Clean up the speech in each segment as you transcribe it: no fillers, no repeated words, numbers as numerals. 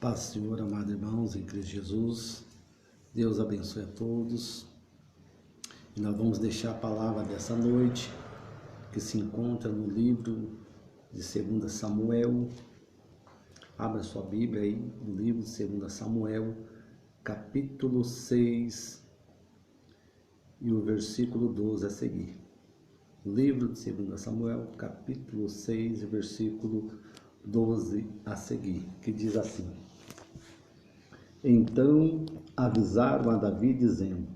Paz, Senhor, amados irmãos, em Cristo Jesus. Deus abençoe a todos. E nós vamos deixar a palavra dessa noite, que se encontra no livro de 2 Samuel. Abra sua Bíblia aí, no livro de 2 Samuel, capítulo 6, e o versículo 12 a seguir. Livro de 2 Samuel, capítulo 6, versículo 12 a seguir, que diz assim: Então avisaram a Davi, dizendo: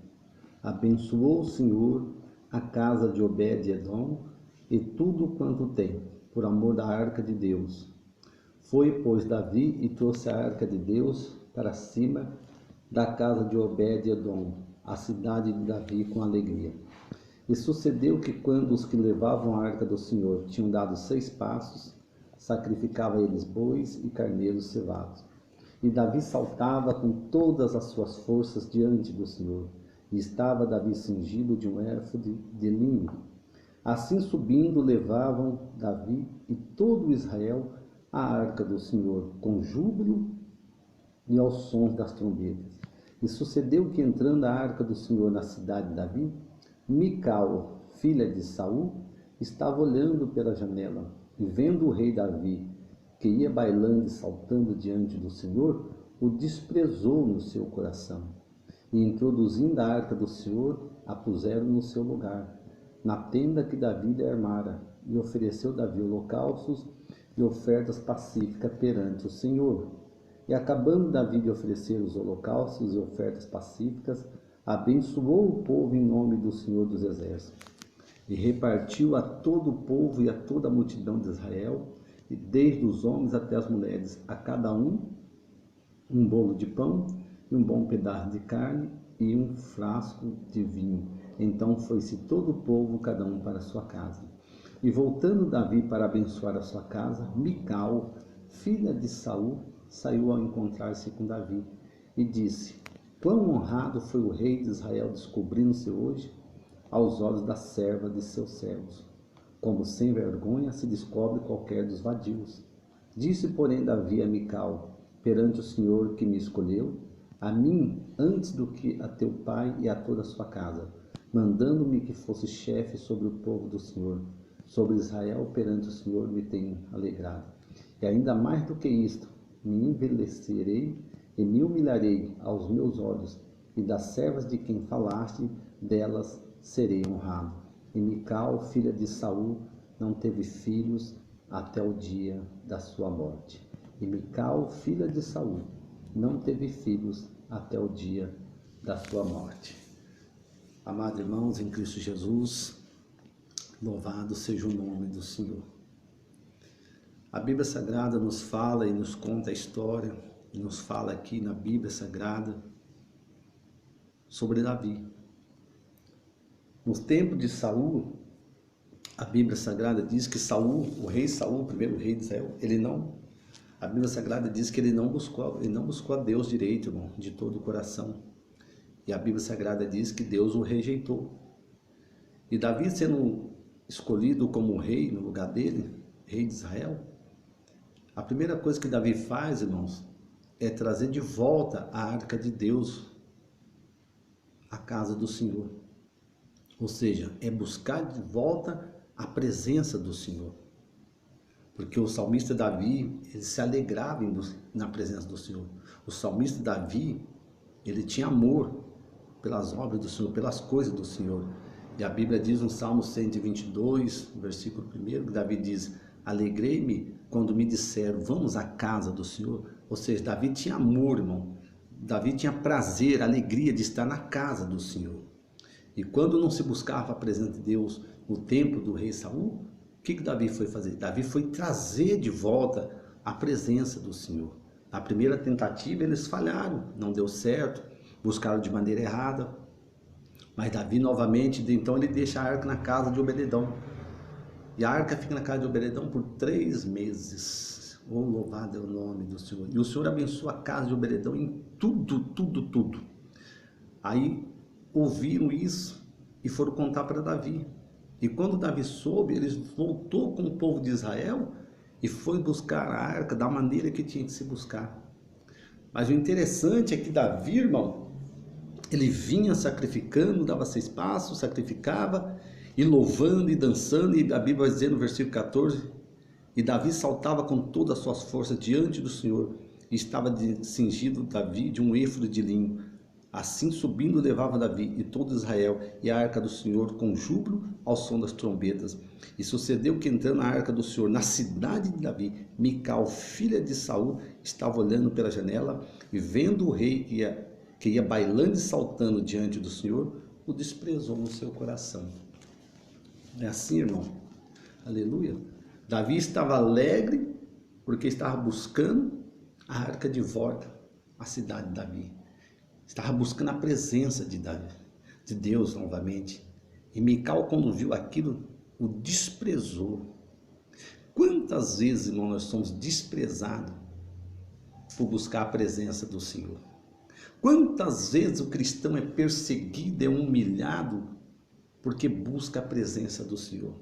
Abençoou o Senhor a casa de Obed-edom e tudo quanto tem, por amor da arca de Deus. Foi, pois, Davi e trouxe a arca de Deus para cima da casa de Obed-edom, a cidade de Davi, com alegria. E sucedeu que, quando os que levavam a arca do Senhor tinham dado 6 passos, sacrificava eles bois e carneiros cevados. E Davi saltava com todas as suas forças diante do Senhor, e estava Davi cingido de um éfode de linho. Assim, subindo, levavam Davi e todo Israel a arca do Senhor, com júbilo e aos sons das trombetas. E sucedeu que, entrando a arca do Senhor na cidade de Davi, Mical, filha de Saul, estava olhando pela janela, e vendo o rei Davi, que ia bailando e saltando diante do Senhor, o desprezou no seu coração. E, introduzindo a arca do Senhor, a puseram no seu lugar, na tenda que Davi lhe armara, e ofereceu Davi holocaustos e ofertas pacíficas perante o Senhor. E, acabando Davi de oferecer os holocaustos e ofertas pacíficas, abençoou o povo em nome do Senhor dos Exércitos, e repartiu a todo o povo e a toda a multidão de Israel, e desde os homens até as mulheres, a cada um bolo de pão, e um bom pedaço de carne, e um frasco de vinho. Então foi-se todo o povo, cada um para a sua casa. E voltando Davi para abençoar a sua casa, Mical, filha de Saul, saiu ao encontrar-se com Davi, e disse: Quão honrado foi o rei de Israel descobrindo-se hoje aos olhos da serva de seus servos, como sem vergonha se descobre qualquer dos vadios. Disse, porém, Davi a Mical: perante o Senhor que me escolheu, a mim antes do que a teu pai e a toda a sua casa, mandando-me que fosse chefe sobre o povo do Senhor, sobre Israel, perante o Senhor me tenho alegrado. E ainda mais do que isto, me envelhecerei e me humilharei aos meus olhos, e das servas de quem falaste, delas serei honrado. E Mical, filha de Saul, não teve filhos até o dia da sua morte. E Mical, filha de Saul, não teve filhos até o dia da sua morte. Amados irmãos em Cristo Jesus, louvado seja o nome do Senhor. A Bíblia Sagrada nos fala e nos conta a história, e nos fala aqui na Bíblia Sagrada sobre Davi. No tempo de Saul, a Bíblia Sagrada diz que Saul, o rei Saul, o primeiro rei de Israel, a Bíblia Sagrada diz que ele não buscou a Deus direito, irmão, de todo o coração. E a Bíblia Sagrada diz que Deus o rejeitou. E Davi, sendo escolhido como rei no lugar dele, rei de Israel, a primeira coisa que Davi faz, irmãos, é trazer de volta a arca de Deus à casa do Senhor. Ou seja, é buscar de volta a presença do Senhor. Porque o salmista Davi, ele se alegrava na presença do Senhor. O salmista Davi, ele tinha amor pelas obras do Senhor, pelas coisas do Senhor. E a Bíblia diz no Salmo 122, versículo 1, que Davi diz: Alegrei-me quando me disseram, vamos à casa do Senhor. Ou seja, Davi tinha amor, irmão. Davi tinha prazer, alegria de estar na casa do Senhor. E quando não se buscava a presença de Deus no tempo do rei Saul, o que Davi foi fazer? Davi foi trazer de volta a presença do Senhor. Na primeira tentativa eles falharam, não deu certo, buscaram de maneira errada. Mas Davi novamente, então ele deixa a arca na casa de Obed-edom. E a arca fica na casa de Obed-edom por 3 meses. Oh, louvado é o nome do Senhor. E o Senhor abençoa a casa de Obed-edom em tudo. Aí ouviram isso e foram contar para Davi. E quando Davi soube, ele voltou com o povo de Israel e foi buscar a arca da maneira que tinha que se buscar. Mas o interessante é que Davi, irmão, ele vinha sacrificando, dava 6 passos, sacrificava, e louvando e dançando, e a Bíblia vai dizer no versículo 14, e Davi saltava com todas as suas forças diante do Senhor, e estava cingido Davi de um éfode de linho. Assim subindo levava Davi e todo Israel e a arca do Senhor com júbilo ao som das trombetas. E sucedeu que, entrando na arca do Senhor na cidade de Davi, Mical, filha de Saul, estava olhando pela janela, e vendo o rei que ia bailando e saltando diante do Senhor, o desprezou no seu coração. É assim, irmão? Aleluia. Davi estava alegre porque estava buscando a arca de volta à cidade de Davi. Estava buscando a presença de Davi, de Deus novamente. E Mical, quando viu aquilo, o desprezou. Quantas vezes, irmão, nós somos desprezados por buscar a presença do Senhor? Quantas vezes o cristão é perseguido, é humilhado porque busca a presença do Senhor?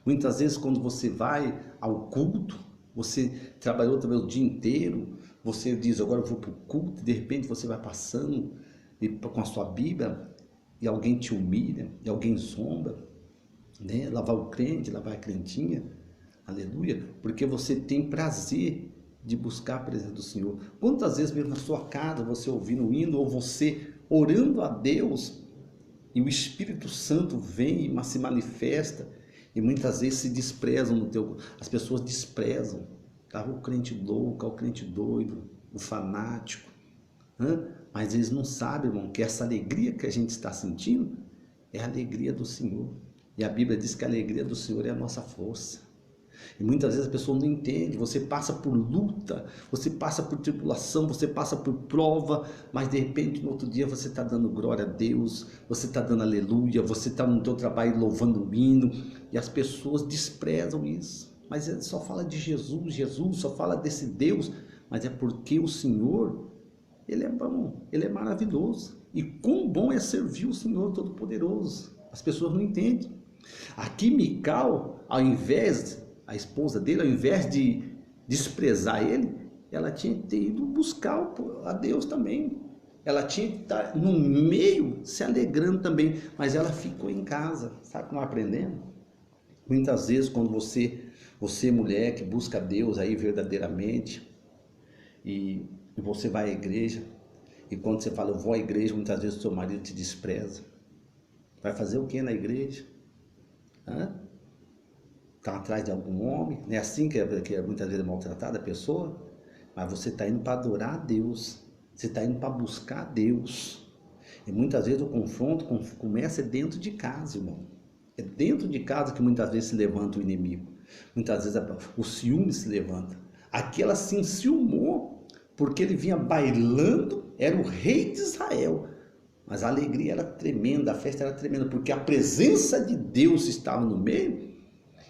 Muitas vezes, quando você vai ao culto, você trabalhou também o dia inteiro, você diz, agora eu vou para o culto, e de repente você vai passando com a sua Bíblia, e alguém te humilha, e alguém zomba, né? Lá vai o crente, lá vai a crentinha, aleluia, porque você tem prazer de buscar a presença do Senhor. Quantas vezes mesmo na sua casa, você ouvindo o hino, ou você orando a Deus, e o Espírito Santo vem e se manifesta, e muitas vezes se desprezam as pessoas desprezam, tá? O crente louco, o crente doido, o fanático, mas eles não sabem, irmão, que essa alegria que a gente está sentindo é a alegria do Senhor. E a Bíblia diz que a alegria do Senhor é a nossa força. E muitas vezes a pessoa não entende, você passa por luta, você passa por tribulação, você passa por prova, mas de repente no outro dia você está dando glória a Deus, você está dando aleluia, você está no teu trabalho louvando o hino, e as pessoas desprezam isso. Mas ele só fala de Jesus, Jesus, só fala desse Deus, mas é porque o Senhor, Ele é bom, Ele é maravilhoso. E quão bom é servir o Senhor Todo-Poderoso. As pessoas não entendem. Aqui Mical, ao invés, a esposa dele, ao invés de desprezar ele, ela tinha que ter ido buscar a Deus também. Ela tinha que estar no meio, se alegrando também, mas ela ficou em casa. Sabe como aprendendo? Muitas vezes quando você mulher que busca Deus aí verdadeiramente, e você vai à igreja, e quando você fala eu vou à igreja, muitas vezes o seu marido te despreza. Vai fazer o que na igreja? Está atrás de algum homem? Não é assim que muitas vezes é maltratada a pessoa? Mas você está indo para adorar a Deus, você está indo para buscar a Deus. E muitas vezes o confronto começa dentro de casa, irmão. É dentro de casa que muitas vezes se levanta o inimigo. Muitas vezes o ciúme se levanta. Aqui ela se enciumou, porque ele vinha bailando, era o rei de Israel. Mas a alegria era tremenda, a festa era tremenda, porque a presença de Deus estava no meio,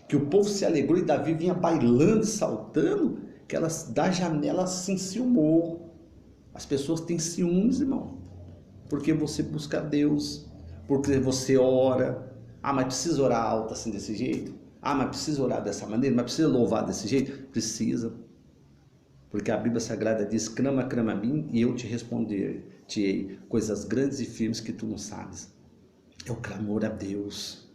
que o povo se alegrou e Davi vinha bailando e saltando, que ela da janela se enciumou. As pessoas têm ciúmes, irmão, porque você busca Deus, porque você ora. Mas precisa orar alto assim desse jeito? Mas precisa orar dessa maneira? Mas precisa louvar desse jeito? Precisa. Porque a Bíblia Sagrada diz, clama a mim e eu te responderei coisas grandes e firmes que tu não sabes. É o clamor a Deus.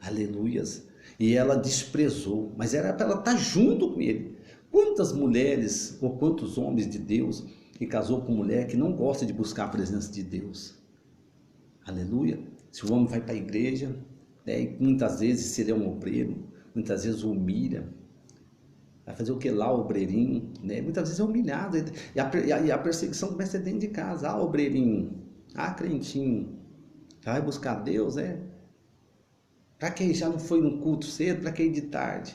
Aleluias. E ela desprezou, mas era para ela estar junto com ele. Quantas mulheres ou quantos homens de Deus que casou com mulher que não gosta de buscar a presença de Deus? Aleluia. Se o homem vai para a igreja, né, muitas vezes se ele é um obreiro, muitas vezes o humilha. Vai fazer o que lá, o obreirinho, né? Muitas vezes é humilhado, e a perseguição começa dentro de casa. Obreirinho, crentinho, já vai buscar Deus, Para quem já não foi no culto cedo, para quem de tarde,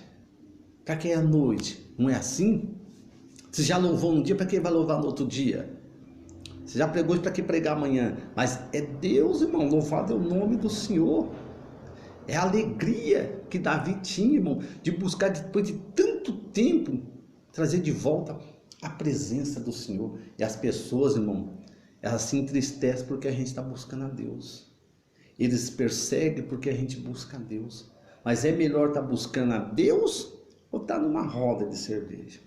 para quem à noite, não é assim? Você já louvou um dia, para quem vai louvar no outro dia? Você já pregou para que pregar amanhã? Mas é Deus, irmão, louvado é o nome do Senhor. É a alegria que Davi tinha, irmão, de buscar depois de tanto tempo, trazer de volta a presença do Senhor. E as pessoas, irmão, elas se entristecem porque a gente está buscando a Deus. Eles perseguem porque a gente busca a Deus. Mas é melhor estar buscando a Deus ou estar numa roda de cerveja?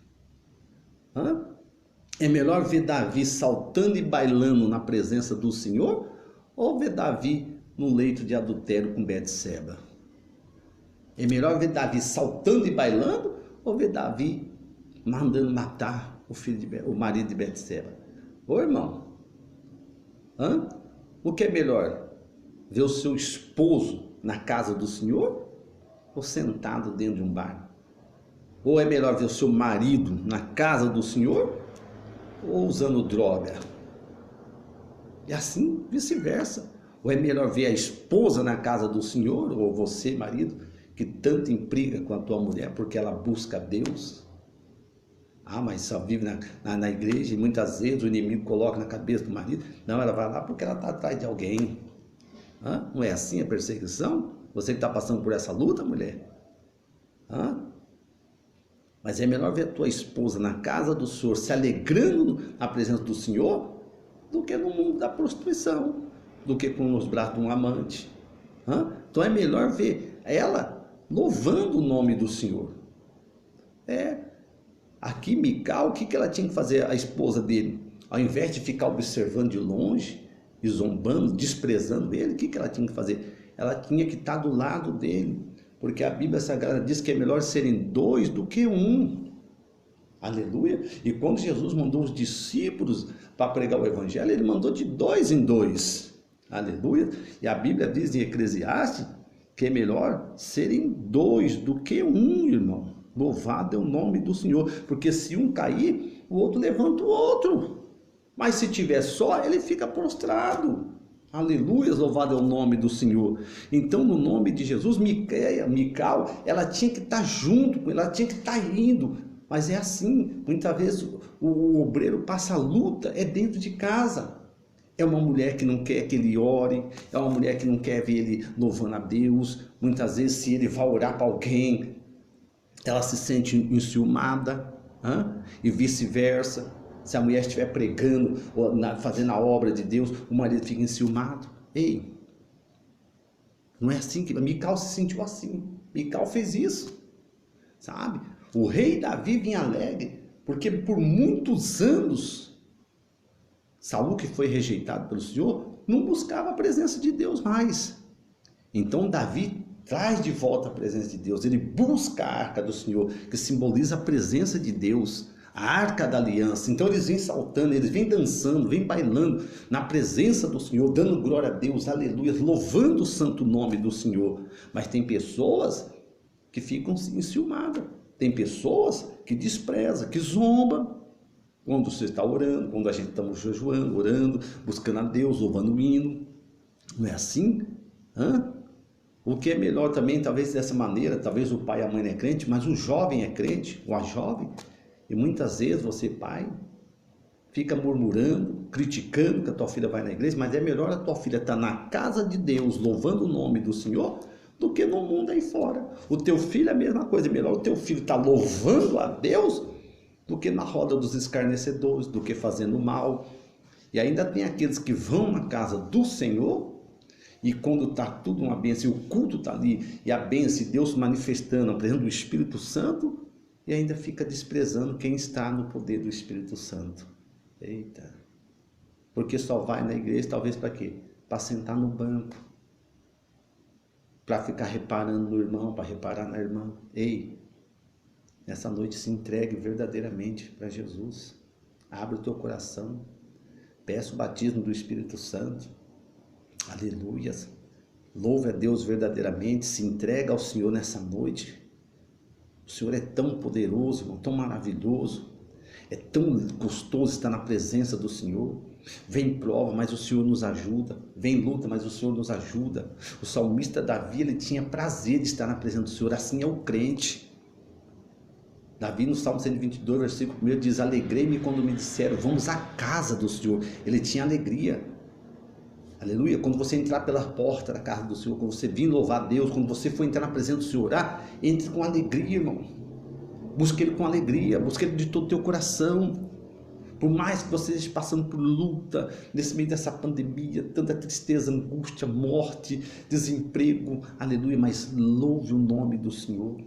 É melhor ver Davi saltando e bailando na presença do Senhor ou ver Davi no leito de adultério com Betseba? É melhor ver Davi saltando e bailando ou ver Davi mandando matar o marido de Betseba? Ô irmão, o que é melhor? Ver o seu esposo na casa do Senhor ou sentado dentro de um bar? Ou é melhor ver o seu marido na casa do Senhor ou usando droga? E assim vice-versa. Ou é melhor ver a esposa na casa do Senhor, ou você, marido, que tanto implica com a tua mulher porque ela busca Deus? Mas só vive na igreja, e muitas vezes o inimigo coloca na cabeça do marido: não, ela vai lá porque ela está atrás de alguém. Não é assim a perseguição? Você que está passando por essa luta, mulher? Mas é melhor ver a tua esposa na casa do Senhor, se alegrando na presença do Senhor, do que no mundo da prostituição, do que com os braços de um amante. Então é melhor ver ela louvando o nome do Senhor. Aqui Mical, o que ela tinha que fazer, a esposa dele? Ao invés de ficar observando de longe, e zombando, desprezando ele, o que ela tinha que fazer? Ela tinha que estar do lado dele, porque a Bíblia Sagrada diz que é melhor serem dois do que um. Aleluia! E quando Jesus mandou os discípulos para pregar o Evangelho, ele mandou de 2 em 2. Aleluia! E a Bíblia diz em Eclesiastes que é melhor serem 2 do que um, irmão. Louvado é o nome do Senhor, porque se um cair, o outro levanta o outro. Mas se tiver só, ele fica prostrado. Aleluia, louvado é o nome do Senhor. Então, no nome de Jesus, Mical, ela tinha que estar junto com ele, ela tinha que estar indo. Mas é assim, muitas vezes o obreiro passa a luta, é dentro de casa. É uma mulher que não quer que ele ore, é uma mulher que não quer ver ele louvando a Deus. Muitas vezes, se ele vai orar para alguém, ela se sente enciumada, e vice-versa. Se a mulher estiver pregando, ou fazendo a obra de Deus, o marido fica enciumado. Ei, não é assim que... Mical se sentiu assim. Mical fez isso, sabe? O rei Davi vinha alegre, porque por muitos anos, Saul, que foi rejeitado pelo Senhor, não buscava a presença de Deus mais. Então Davi traz de volta a presença de Deus, ele busca a arca do Senhor, que simboliza a presença de Deus, a arca da aliança. Então eles vêm saltando, eles vêm dançando, vêm bailando na presença do Senhor, dando glória a Deus, aleluia, louvando o santo nome do Senhor. Mas tem pessoas que ficam enciumadas, tem pessoas que desprezam, que zombam quando você está orando, quando a gente está jejuando, orando, buscando a Deus, louvando o hino. Não é assim? O que é melhor também, talvez dessa maneira, talvez o pai e a mãe não é crente, mas o jovem é crente, ou a jovem, e muitas vezes você, pai, fica murmurando, criticando que a tua filha vai na igreja, mas é melhor a tua filha estar na casa de Deus, louvando o nome do Senhor, do que no mundo aí fora. O teu filho é a mesma coisa, é melhor o teu filho estar louvando a Deus, do que na roda dos escarnecedores, do que fazendo mal. E ainda tem aqueles que vão na casa do Senhor, e quando está tudo uma bênção, e o culto está ali, e a bênção, e Deus manifestando, a presença do Espírito Santo, e ainda fica desprezando quem está no poder do Espírito Santo. Eita! Porque só vai na igreja, talvez para quê? Para sentar no banco, para ficar reparando no irmão, para reparar na irmã. Ei! Nessa noite se entregue verdadeiramente para Jesus. Abre o teu coração. Peça o batismo do Espírito Santo. Aleluia. Louve a Deus verdadeiramente. Se entrega ao Senhor nessa noite. O Senhor é tão poderoso, irmão, tão maravilhoso. É tão gostoso estar na presença do Senhor. Vem prova, mas o Senhor nos ajuda. Vem luta, mas o Senhor nos ajuda. O salmista Davi, ele tinha prazer de estar na presença do Senhor. Assim é o crente. Davi no Salmo 122, versículo 1 diz: alegrei-me quando me disseram, vamos à casa do Senhor. Ele tinha alegria. Aleluia. Quando você entrar pela porta da casa do Senhor, quando você vir louvar a Deus, quando você for entrar na presença do Senhor, entre com alegria, irmão. Busque Ele com alegria, busque Ele de todo o teu coração. Por mais que você esteja passando por luta, nesse meio dessa pandemia, tanta tristeza, angústia, morte, desemprego, aleluia, mas louve o nome do Senhor.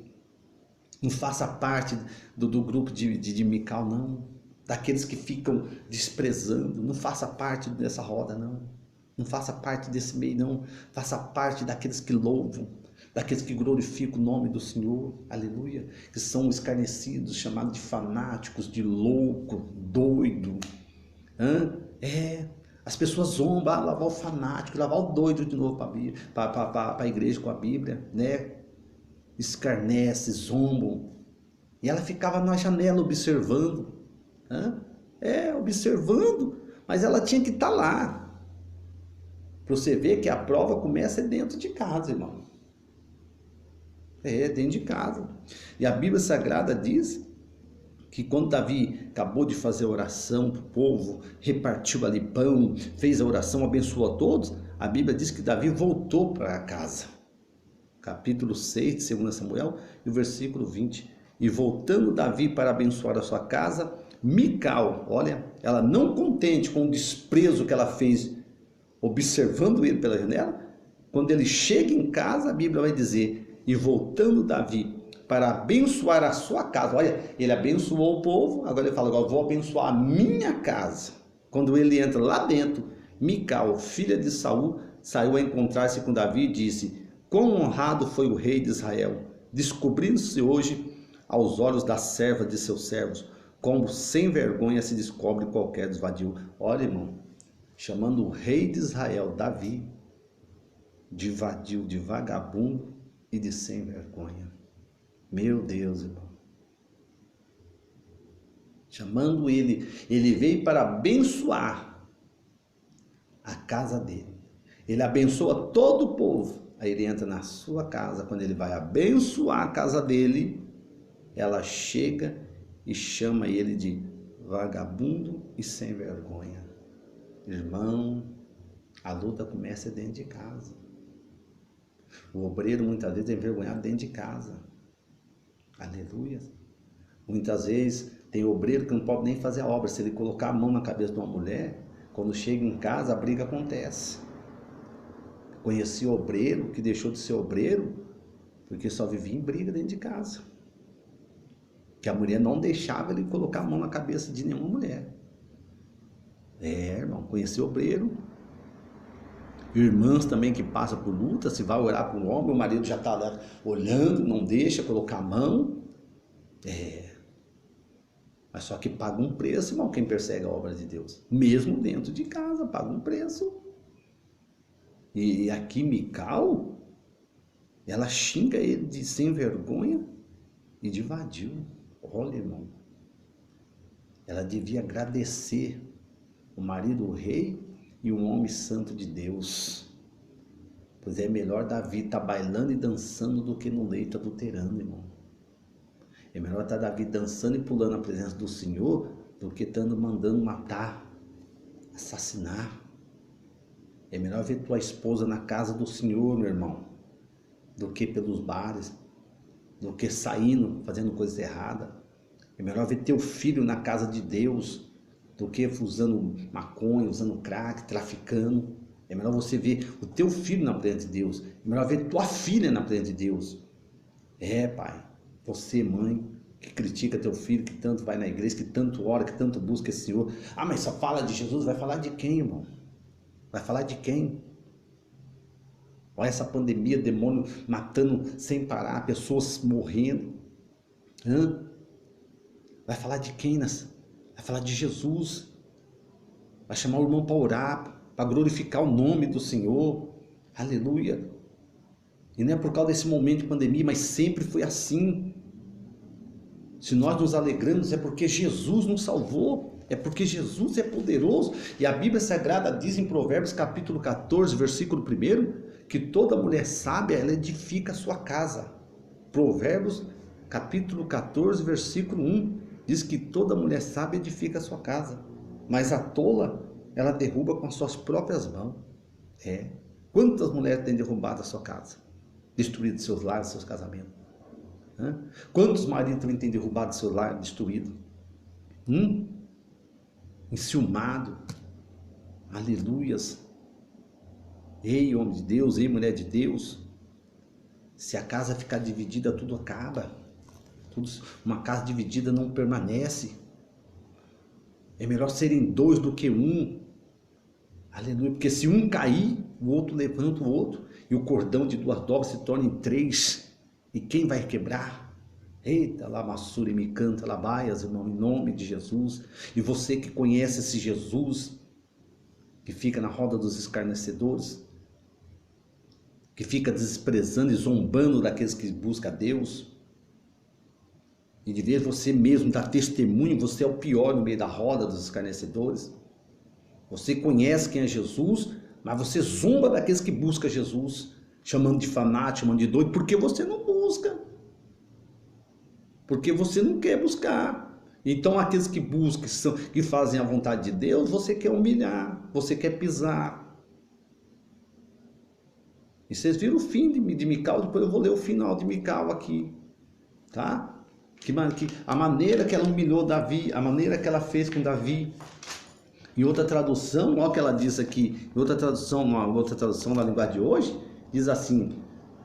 Não faça parte do grupo de Mical, não. daqueles que ficam desprezando. Não faça parte dessa roda, não. Não faça parte desse meio, não. Faça parte daqueles que louvam, daqueles que glorificam o nome do Senhor, aleluia, que são escarnecidos, chamados de fanáticos, de louco, doido. As pessoas zombam, lá vai o fanático, lá vai o doido de novo para a igreja com a Bíblia, né? Escarnece, zombam. E ela ficava na janela observando, observando, mas ela tinha que estar lá. Para você ver que a prova começa dentro de casa, irmão. Dentro de casa. E a Bíblia Sagrada diz que quando Davi acabou de fazer a oração para o povo, repartiu ali pão, fez a oração, abençoou a todos, a Bíblia diz que Davi voltou para casa. Capítulo 6 de 2 Samuel e o versículo 20. E voltando Davi para abençoar a sua casa, Mical, olha, ela não contente com o desprezo que ela fez, observando ele pela janela, quando ele chega em casa, a Bíblia vai dizer, e voltando Davi para abençoar a sua casa, olha, ele abençoou o povo, agora ele fala, agora vou abençoar a minha casa. Quando ele entra lá dentro, Mical, filha de Saul, saiu a encontrar-se com Davi e disse, quão honrado foi o rei de Israel, descobrindo-se hoje aos olhos da serva de seus servos, como sem vergonha se descobre qualquer desvadio. Olha, irmão, chamando o rei de Israel, Davi, de vadio, de vagabundo e de sem vergonha. Meu Deus, irmão. Chamando ele veio para abençoar a casa dele. Ele abençoa todo o povo. Aí ele entra na sua casa, quando ele vai abençoar a casa dele, ela chega e chama ele de vagabundo e sem vergonha. Irmão, a luta começa dentro de casa. O obreiro muitas vezes é envergonhado dentro de casa. Aleluia. Muitas vezes tem obreiro que não pode nem fazer a obra. Se ele colocar a mão na cabeça de uma mulher, quando chega em casa a briga acontece. Conheci obreiro que deixou de ser obreiro porque só vivia em briga dentro de casa. Que a mulher não deixava ele colocar a mão na cabeça de nenhuma mulher. Irmão, conheci obreiro. Irmãs também que passam por luta, se vai orar para um homem, o marido já está lá olhando, não deixa colocar a mão. Mas só que paga um preço, irmão, quem persegue a obra de Deus. Mesmo dentro de casa, paga um preço. E aqui Mical, ela xinga ele de sem vergonha e de vadio. Olha, irmão, ela devia agradecer o marido, o rei e o homem santo de Deus. Pois é melhor Davi estar bailando e dançando do que no leito adulterando, irmão. É melhor estar Davi dançando e pulando na presença do Senhor do que estando mandando matar, assassinar. É melhor ver tua esposa na casa do Senhor, meu irmão, do que pelos bares, do que saindo, fazendo coisa errada. É melhor ver teu filho na casa de Deus do que usando maconha, usando crack, traficando. É melhor você ver o teu filho na presença de Deus. É melhor ver tua filha na presença de Deus. Pai, você, mãe, que critica teu filho, que tanto vai na igreja, que tanto ora, que tanto busca esse Senhor. Mas só fala de Jesus, vai falar de quem, irmão? Vai falar de quem? Olha essa pandemia, demônio matando sem parar, pessoas morrendo. Vai falar de quem? Vai falar de Jesus. Vai chamar o irmão para orar, para glorificar o nome do Senhor. Aleluia. E não é por causa desse momento de pandemia, mas sempre foi assim. Se nós nos alegramos é porque Jesus nos salvou. É porque Jesus é poderoso. E a Bíblia Sagrada diz em Provérbios capítulo 14, versículo 1, que toda mulher sábia, ela edifica a sua casa. Provérbios capítulo 14, versículo 1, diz que toda mulher sábia edifica a sua casa, mas a tola, ela derruba com as suas próprias mãos. Quantas mulheres têm derrubado a sua casa? Destruído seus lares, seus casamentos? Quantos maridos também têm derrubado seu lar, destruído? Enciumado. Aleluias. Ei, homem de Deus, ei, mulher de Deus, se a casa ficar dividida, tudo acaba. Uma casa dividida não permanece. É melhor serem dois do que um. Aleluia. Porque se um cair, o outro levanta o outro. E o cordão de duas dobras se torna em três. E quem vai quebrar? Eita, lamassuri me canta, labaias, irmão, em nome de Jesus. E você que conhece esse Jesus, que fica na roda dos escarnecedores, que fica desprezando e zombando daqueles que buscam a Deus, e de vez você mesmo dar testemunho, você é o pior no meio da roda dos escarnecedores. Você conhece quem é Jesus, mas você zomba daqueles que buscam Jesus, chamando de fanático, chamando de doido, porque você não busca. Porque você não quer buscar. Então aqueles que buscam, que fazem a vontade de Deus, você quer humilhar, você quer pisar. E vocês viram o fim de Mical, depois eu vou ler o final de Mical aqui, tá? A maneira que ela humilhou Davi, a maneira que ela fez com Davi. Em outra tradução, olha o que ela diz aqui, em outra tradução na linguagem de hoje, diz assim,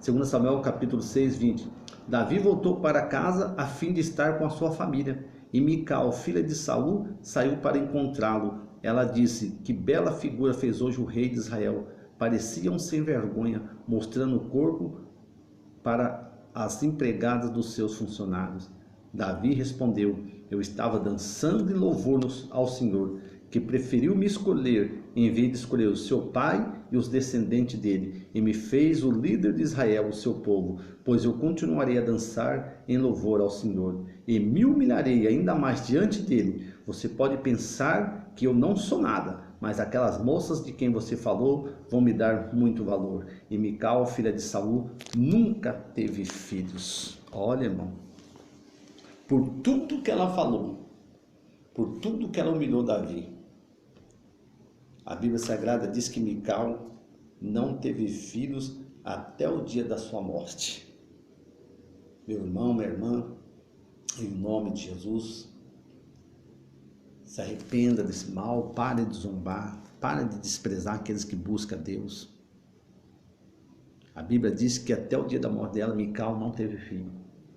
2 Samuel capítulo 6, 20. Davi voltou para casa a fim de estar com a sua família, e Mical, filha de Saul, saiu para encontrá-lo. Ela disse, que bela figura fez hoje o rei de Israel, parecia um sem vergonha, mostrando o corpo para as empregadas dos seus funcionários. Davi respondeu, eu estava dançando em louvor ao Senhor, que preferiu me escolher em vez de escolher o seu pai e os descendentes dele, e me fez o líder de Israel, o seu povo, pois eu continuarei a dançar em louvor ao Senhor, e me humilharei ainda mais diante dele. Você pode pensar que eu não sou nada, mas aquelas moças de quem você falou vão me dar muito valor. E Mical, filha de Saul, nunca teve filhos. Olha, irmão, por tudo que ela falou, por tudo que ela humilhou Davi, a Bíblia Sagrada diz que Mical não teve filhos até o dia da sua morte. Meu irmão, minha irmã, em nome de Jesus, se arrependa desse mal, pare de zombar, pare de desprezar aqueles que buscam a Deus. A Bíblia diz que até o dia da morte dela, Mical não teve filho.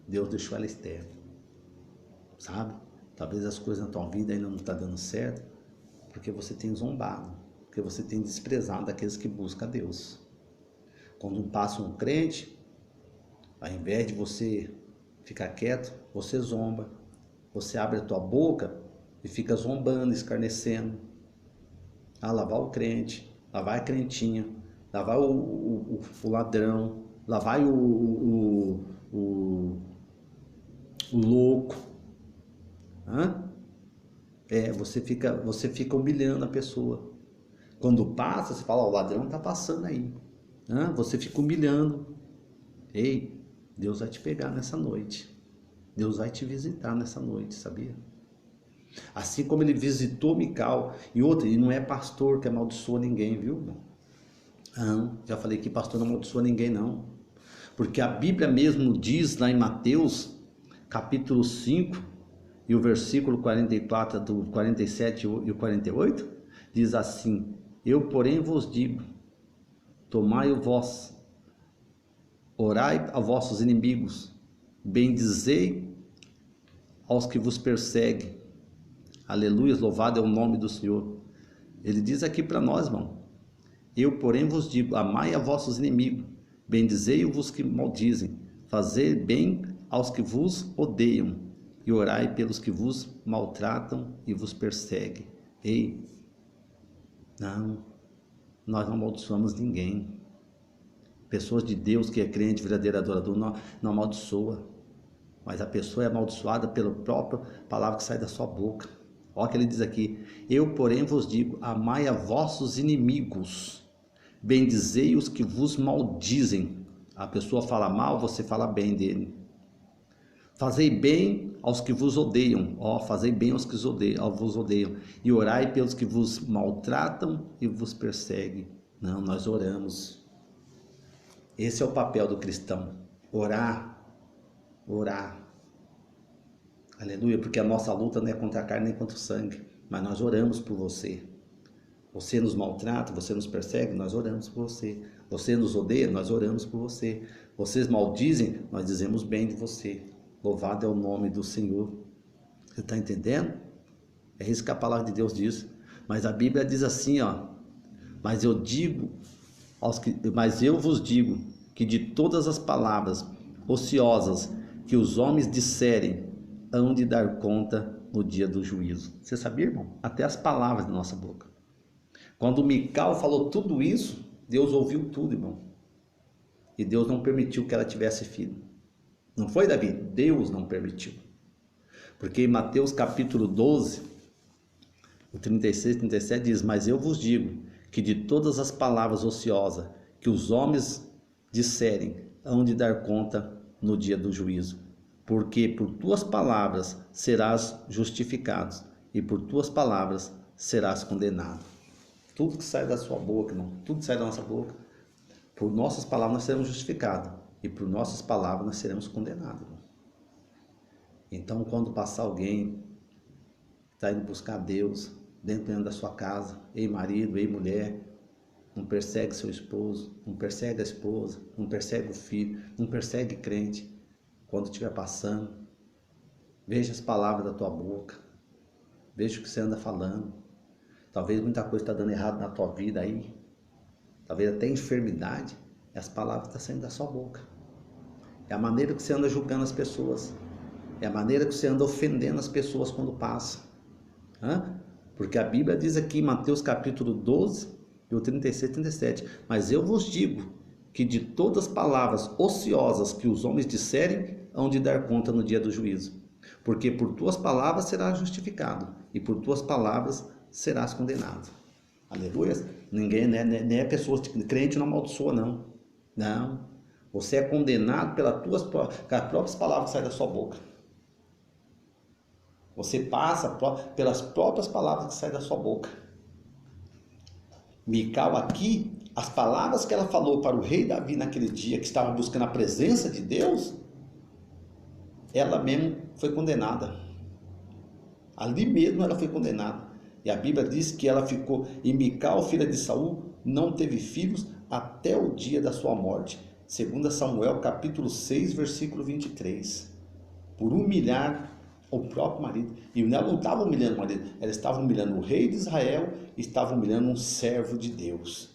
Deus deixou ela estéril. Sabe? Talvez as coisas na tua vida ainda não estão dando certo, porque você tem zombado, porque você tem desprezado aqueles que buscam a Deus. Quando passa um crente, ao invés de você ficar quieto, você zomba. Você abre a tua boca e fica zombando, escarnecendo. Ah, lá vai o crente, lá vai a crentinha, lá vai o ladrão, lá vai o louco. Você fica humilhando a pessoa. Quando passa, você fala, o ladrão está passando aí. Você fica humilhando. Ei, Deus vai te pegar nessa noite. Deus vai te visitar nessa noite, sabia? Assim como ele visitou Mical. E não é pastor que amaldiçoa ninguém, viu? Já falei que pastor não amaldiçoa ninguém, não. Porque a Bíblia mesmo diz lá em Mateus, capítulo 5, e o versículo 44, do 47 e o 48, diz assim, eu porém vos digo, tomai o vós, orai a vossos inimigos, bendizei aos que vos perseguem. Aleluia, louvado é o nome do Senhor. Ele diz aqui para nós, irmão, eu porém vos digo, amai a vossos inimigos, bendizei-os que maldizem, fazei bem aos que vos odeiam, e orai pelos que vos maltratam e vos perseguem. Ei, não, nós não amaldiçoamos ninguém. Pessoas de Deus que é crente, verdadeiro adorador, não amaldiçoa. Mas a pessoa é amaldiçoada pela própria palavra que sai da sua boca. Olha o que ele diz aqui, eu porém vos digo, amai a vossos inimigos, bendizei os que vos maldizem. A pessoa fala mal, você fala bem dele. Fazei bem aos que vos odeiam, fazei bem aos que vos odeiam, e orai pelos que vos maltratam e vos perseguem. Não, nós oramos. Esse é o papel do cristão, orar. Aleluia, porque a nossa luta não é contra a carne nem contra o sangue, mas nós oramos por você. Você nos maltrata, você nos persegue, nós oramos por você. Você nos odeia, nós oramos por você. Vocês maldizem, nós dizemos bem de você. Louvado é o nome do Senhor. Você está entendendo? É isso que a palavra de Deus diz. Mas a Bíblia diz assim, ó: mas eu vos digo que de todas as palavras ociosas que os homens disserem, hão de dar conta no dia do juízo. Você sabia, irmão? Até as palavras da nossa boca. Quando Mical falou tudo isso, Deus ouviu tudo, irmão. E Deus não permitiu que ela tivesse filho. Não foi, Davi? Deus não permitiu. Porque em Mateus capítulo 12, o 36 e 37 diz: mas eu vos digo que de todas as palavras ociosas que os homens disserem, hão de dar conta no dia do juízo. Porque por tuas palavras serás justificado, e por tuas palavras serás condenado. Tudo que sai da sua boca, irmão, tudo que sai da nossa boca, por nossas palavras nós seremos justificados, e por nossas palavras nós seremos condenados. Irmão. Então, quando passar alguém que está indo buscar Deus dentro da sua casa, ei marido, ei mulher, não persegue seu esposo, não persegue a esposa, não persegue o filho, não persegue crente. Quando estiver passando, veja as palavras da tua boca, veja o que você anda falando. Talvez muita coisa está dando errado na tua vida aí, talvez até enfermidade, e as palavras estão saindo da sua boca. É a maneira que você anda julgando as pessoas, é a maneira que você anda ofendendo as pessoas quando passa. Porque a Bíblia diz aqui em Mateus capítulo 12, e o 36 e 37, mas eu vos digo que de todas as palavras ociosas que os homens disserem, hão de dar conta no dia do juízo. Porque por tuas palavras serás justificado, e por tuas palavras serás condenado. Aleluia. Ninguém, nem é pessoa crente, não amaldiçoa, não. Não. Você é condenado pelas próprias palavras que saem da sua boca. Você passa pelas próprias palavras que saem da sua boca. Mical aqui, as palavras que ela falou para o rei Davi naquele dia, que estava buscando a presença de Deus, ela mesmo foi condenada. Ali mesmo ela foi condenada. E a Bíblia diz que ela ficou, e Mical, filha de Saul, não teve filhos até o dia da sua morte. 2 Samuel capítulo 6, versículo 23. Por humilhar o próprio marido. E ela não estava humilhando o marido, ela estava humilhando o rei de Israel, estava humilhando um servo de Deus.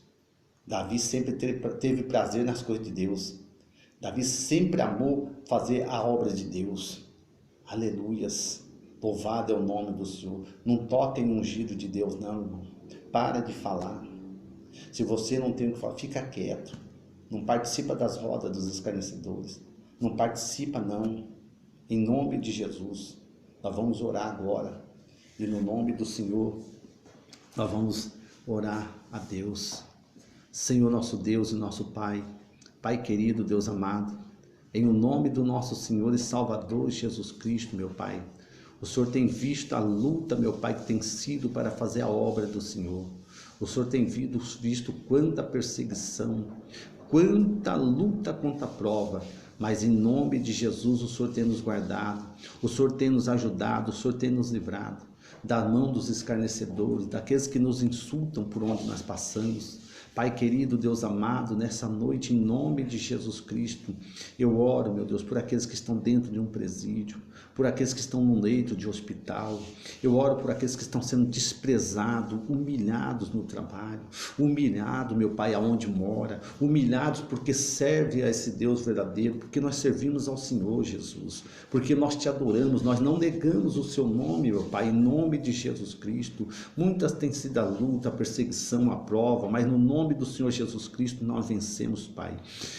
Davi sempre teve prazer nas coisas de Deus. Davi sempre amou fazer a obra de Deus. Aleluias. Louvado é o nome do Senhor. Não toque em ungido de Deus, não, irmão. Para de falar. Se você não tem o que falar, fica quieto. Não participa das rodas dos escarnecedores. Não participa, não. Em nome de Jesus. Nós vamos orar agora. E no nome do Senhor, nós vamos orar a Deus. Senhor nosso Deus e nosso Pai, Pai querido, Deus amado, em o nome do nosso Senhor e Salvador Jesus Cristo, meu Pai, o Senhor tem visto a luta, meu Pai, que tem sido para fazer a obra do Senhor. O Senhor tem visto quanta perseguição, quanta luta contra a prova, mas em nome de Jesus o Senhor tem nos guardado, o Senhor tem nos ajudado, o Senhor tem nos livrado da mão dos escarnecedores, daqueles que nos insultam por onde nós passamos. Pai querido, Deus amado, nessa noite, em nome de Jesus Cristo, eu oro, meu Deus, por aqueles que estão dentro de um presídio, por aqueles que estão num leito de hospital. Eu oro por aqueles que estão sendo desprezados, humilhados no trabalho, humilhados, meu Pai, aonde mora, humilhados porque serve a esse Deus verdadeiro, porque nós servimos ao Senhor Jesus, porque nós te adoramos, nós não negamos o seu nome, meu Pai, em nome de Jesus Cristo. Muitas têm sido a luta, a perseguição, a prova, mas no nome do Senhor Jesus Cristo nós vencemos, Pai.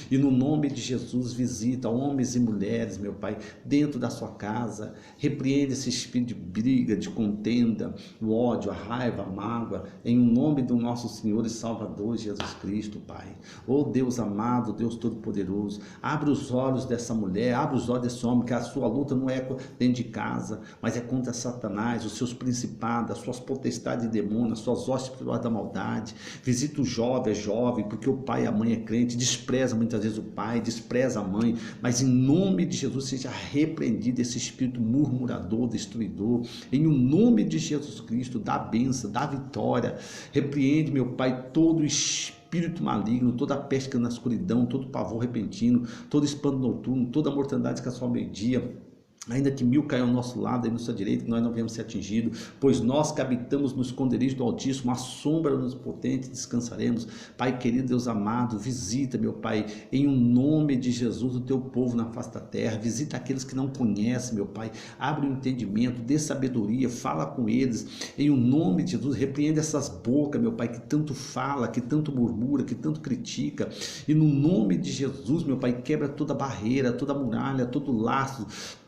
E no nome de Jesus visita homens e mulheres, meu Pai, dentro da sua casa, repreende esse espírito de briga, de contenda, o ódio, a raiva, a mágoa, em nome do nosso Senhor e Salvador Jesus Cristo, Pai. Oh Deus amado, Deus Todo-Poderoso, abre os olhos dessa mulher, abre os olhos desse homem, que a sua luta não é dentro de casa, mas é contra Satanás, os seus principados, as suas potestades de demônios, as suas hostes espirituais da maldade. Visita o jovem, porque o pai e a mãe é crente, despreza muitas vezes o pai, despreza a mãe, mas em nome de Jesus seja repreendido esse espírito murmurador, destruidor, em o nome de Jesus Cristo, dá a bênção, dá a vitória, repreende, meu Pai, todo espírito maligno, toda a pesca na escuridão, todo pavor repentino, todo espanto noturno, toda a mortandade que é só ao meio-dia. Ainda que 1000 caiam ao nosso lado e à nossa direita, que nós não venhamos ser atingidos, pois nós que habitamos no esconderijo do Altíssimo, a sombra nos potentes descansaremos. Pai querido, Deus amado, visita, meu Pai, em um nome de Jesus, o teu povo na face da terra. Visita aqueles que não conhecem, meu Pai. Abre o entendimento, dê sabedoria, fala com eles. Em um nome de Jesus, repreende essas bocas, meu Pai, que tanto fala, que tanto murmura, que tanto critica. E no nome de Jesus, meu Pai, quebra toda barreira, toda muralha, todo laço.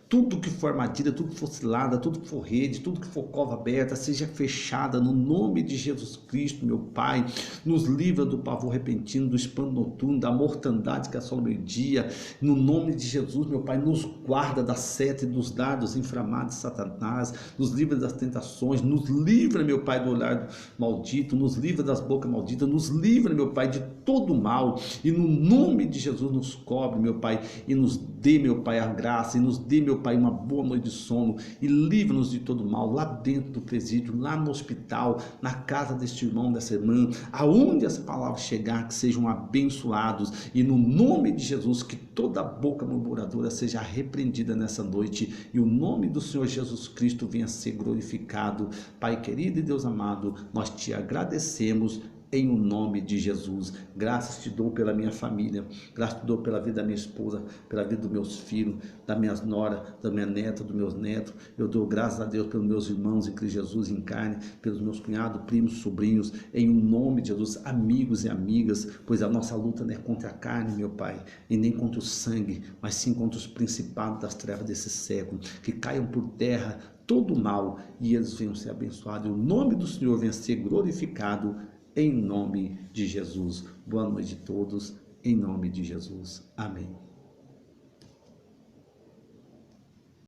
Tudo que for armadilha, tudo que for cilada, tudo que for rede, tudo que for cova aberta, seja fechada no nome de Jesus Cristo, meu Pai. Nos livra do pavor repentino, do espanto noturno, da mortandade que assola o meio-dia. No nome de Jesus, meu Pai, nos guarda das sete e dos dardos inflamados de Satanás. Nos livra das tentações, nos livra, meu Pai, do olhar maldito, nos livra das bocas malditas, nos livra, meu Pai, de todo mal. E no nome de Jesus nos cobre, meu Pai, e nos dê, meu Pai, a graça, e nos dê, meu Pai, uma boa noite de sono, e livra-nos de todo mal, lá dentro do presídio, lá no hospital, na casa deste irmão, dessa irmã, aonde essa palavra chegar, que sejam abençoados, e no nome de Jesus, que toda boca murmuradora seja repreendida nessa noite, e o nome do Senhor Jesus Cristo venha a ser glorificado. Pai querido e Deus amado, nós te agradecemos, em o nome de Jesus. Graças te dou pela minha família, graças te dou pela vida da minha esposa, pela vida dos meus filhos, da minha nora, da minha neta, dos meus netos. Eu dou graças a Deus pelos meus irmãos em Cristo Jesus em carne, pelos meus cunhados, primos, sobrinhos, em o nome de Jesus, amigos e amigas, pois a nossa luta não é contra a carne, meu Pai, e nem contra o sangue, mas sim contra os principados das trevas desse século, que caiam por terra todo o mal e eles venham ser abençoados. E o nome do Senhor venha ser glorificado, em nome de Jesus. Boa noite a todos, em nome de Jesus. Amém.